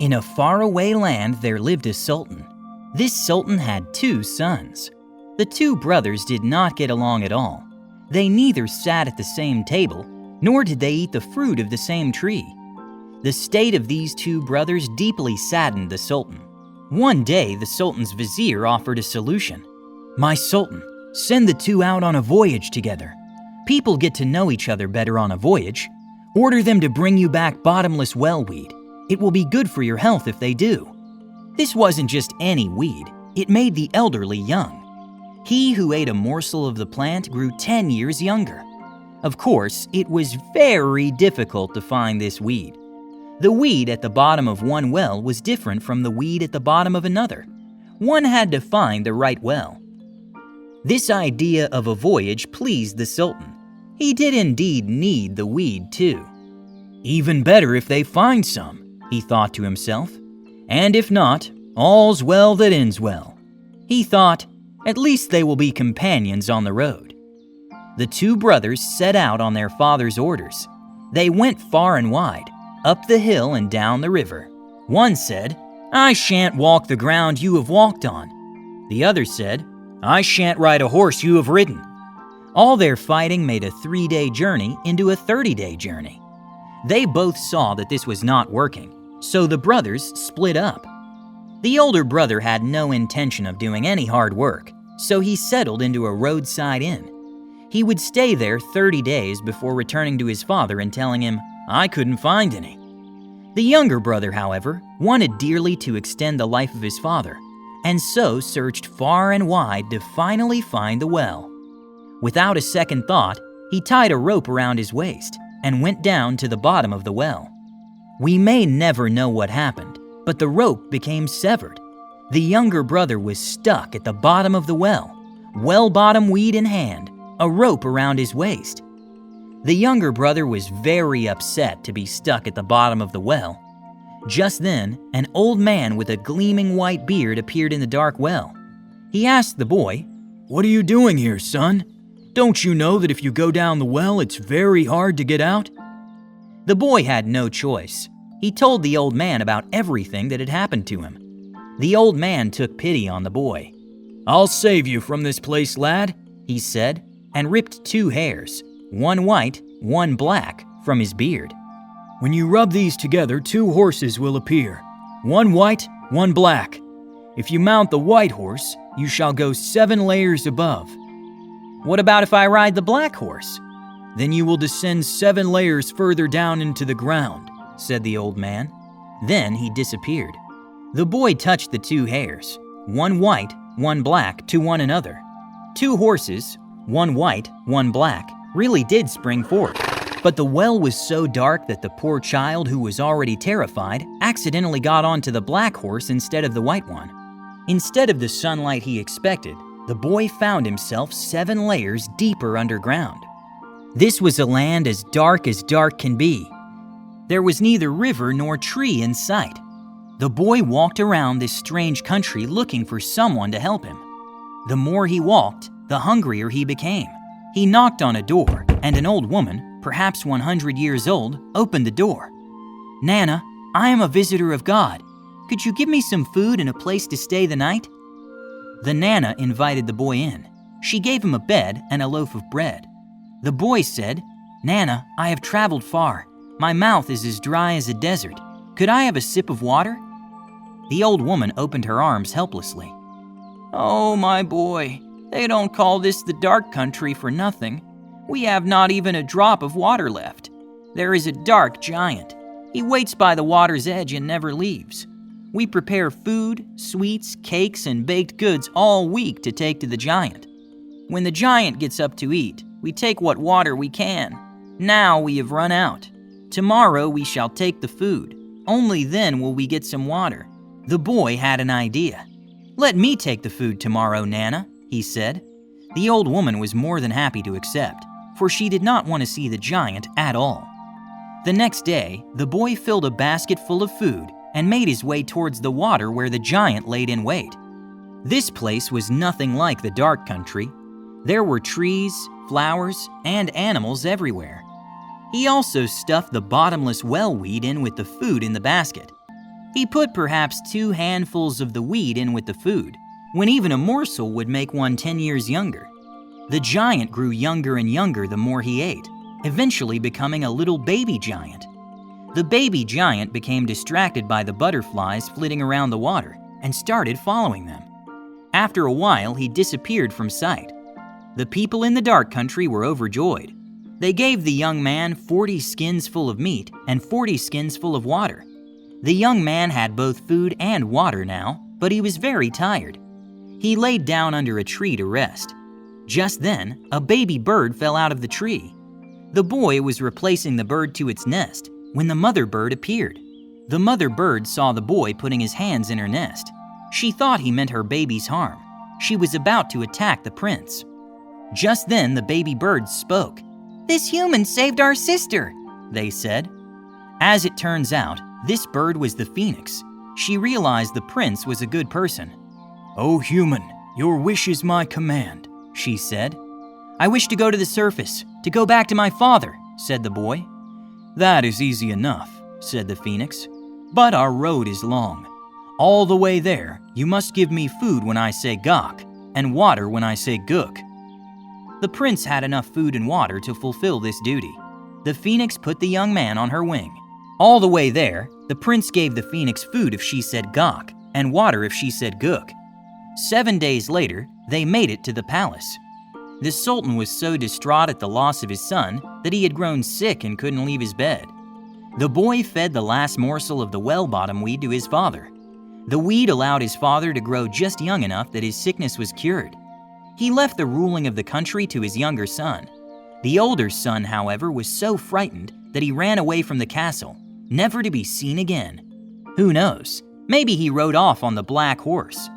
In a faraway land there lived a sultan. This sultan had 2 sons. The 2 brothers did not get along at all. They neither sat at the same table, nor did they eat the fruit of the same tree. The state of these 2 brothers deeply saddened the sultan. One day, the sultan's vizier offered a solution. "My sultan, send the 2 out on a voyage together. People get to know each other better on a voyage. Order them to bring you back bottomless well weed. It will be good for your health if they do." This wasn't just any weed. It made the elderly young. He who ate a morsel of the plant grew 10 years younger. Of course, it was very difficult to find this weed. The weed at the bottom of one well was different from the weed at the bottom of another. One had to find the right well. This idea of a voyage pleased the sultan. He did indeed need the weed too. "Even better if they find some," he thought to himself. "And if not, all's well that ends well." He thought, at least they will be companions on the road. The 2 brothers set out on their father's orders. They went far and wide, up the hill and down the river. One said, "I shan't walk the ground you have walked on." The other said, "I shan't ride a horse you have ridden." All their fighting made a 3-day journey into a 30-day journey. They both saw that this was not working, so the brothers split up. The older brother had no intention of doing any hard work, so he settled into a roadside inn. He would stay there 30 days before returning to his father and telling him, "I couldn't find any." The younger brother, however, wanted dearly to extend the life of his father, and so searched far and wide to finally find the well. Without a second thought, he tied a rope around his waist and went down to the bottom of the well. We may never know what happened, but the rope became severed. The younger brother was stuck at the bottom of the well bottom weed in hand, a rope around his waist. The younger brother was very upset to be stuck at the bottom of the well. Just then, an old man with a gleaming white beard appeared in the dark well. He asked the boy, "What are you doing here, son? Don't you know that if you go down the well, it's very hard to get out?" The boy had no choice. He told the old man about everything that had happened to him. The old man took pity on the boy. "I'll save you from this place, lad," he said, and ripped 2 hairs, one white, one black, from his beard. "When you rub these together, 2 horses will appear, one white, one black. If you mount the white horse, you shall go 7 layers above." "What about if I ride the black horse?" "Then you will descend 7 layers further down into the ground," said the old man. Then he disappeared. The boy touched the 2 hairs, one white, one black, to one another. 2 horses, one white, one black, really did spring forth. But the well was so dark that the poor child, who was already terrified, accidentally got onto the black horse instead of the white one. Instead of the sunlight he expected, the boy found himself 7 layers deeper underground. This was a land as dark can be. There was neither river nor tree in sight. The boy walked around this strange country looking for someone to help him. The more he walked, the hungrier he became. He knocked on a door, and an old woman, perhaps 100 years old, opened the door. "Nana, I am a visitor of God. Could you give me some food and a place to stay the night?" The Nana invited the boy in. She gave him a bed and a loaf of bread. The boy said, "Nana, I have traveled far. My mouth is as dry as a desert. Could I have a sip of water?" The old woman opened her arms helplessly. "Oh, my boy, they don't call this the dark country for nothing. We have not even a drop of water left. There is a dark giant. He waits by the water's edge and never leaves. We prepare food, sweets, cakes, and baked goods all week to take to the giant. When the giant gets up to eat, we take what water we can. Now we have run out. Tomorrow we shall take the food. Only then will we get some water." The boy had an idea. "Let me take the food tomorrow, Nana," he said. The old woman was more than happy to accept, for she did not want to see the giant at all. The next day, the boy filled a basket full of food and made his way towards the water where the giant laid in wait. This place was nothing like the dark country. There were trees, flowers, and animals everywhere. He also stuffed the bottomless well weed in with the food in the basket. He put perhaps 2 handfuls of the wheat in with the food, when even a morsel would make one 10 years younger. The giant grew younger and younger the more he ate, eventually becoming a little baby giant. The baby giant became distracted by the butterflies flitting around the water and started following them. After a while, he disappeared from sight. The people in the dark country were overjoyed. They gave the young man 40 skins full of meat and 40 skins full of water. The young man had both food and water now, but he was very tired. He laid down under a tree to rest. Just then, a baby bird fell out of the tree. The boy was replacing the bird to its nest when the mother bird appeared. The mother bird saw the boy putting his hands in her nest. She thought he meant her baby's harm. She was about to attack the prince. Just then, the baby birds spoke. "This human saved our sister," they said. As it turns out, this bird was the phoenix. She realized the prince was a good person. "Oh human, your wish is my command," she said. "I wish to go to the surface, to go back to my father," said the boy. "That is easy enough," said the phoenix. "But our road is long. All the way there, you must give me food when I say gok, and water when I say guk." The prince had enough food and water to fulfill this duty. The phoenix put the young man on her wing. All the way there, the prince gave the phoenix food if she said gok, and water if she said guk. 7 days later, they made it to the palace. The sultan was so distraught at the loss of his son that he had grown sick and couldn't leave his bed. The boy fed the last morsel of the well-bottom weed to his father. The weed allowed his father to grow just young enough that his sickness was cured. He left the ruling of the country to his younger son. The older son, however, was so frightened that he ran away from the castle, never to be seen again. Who knows? Maybe he rode off on the black horse,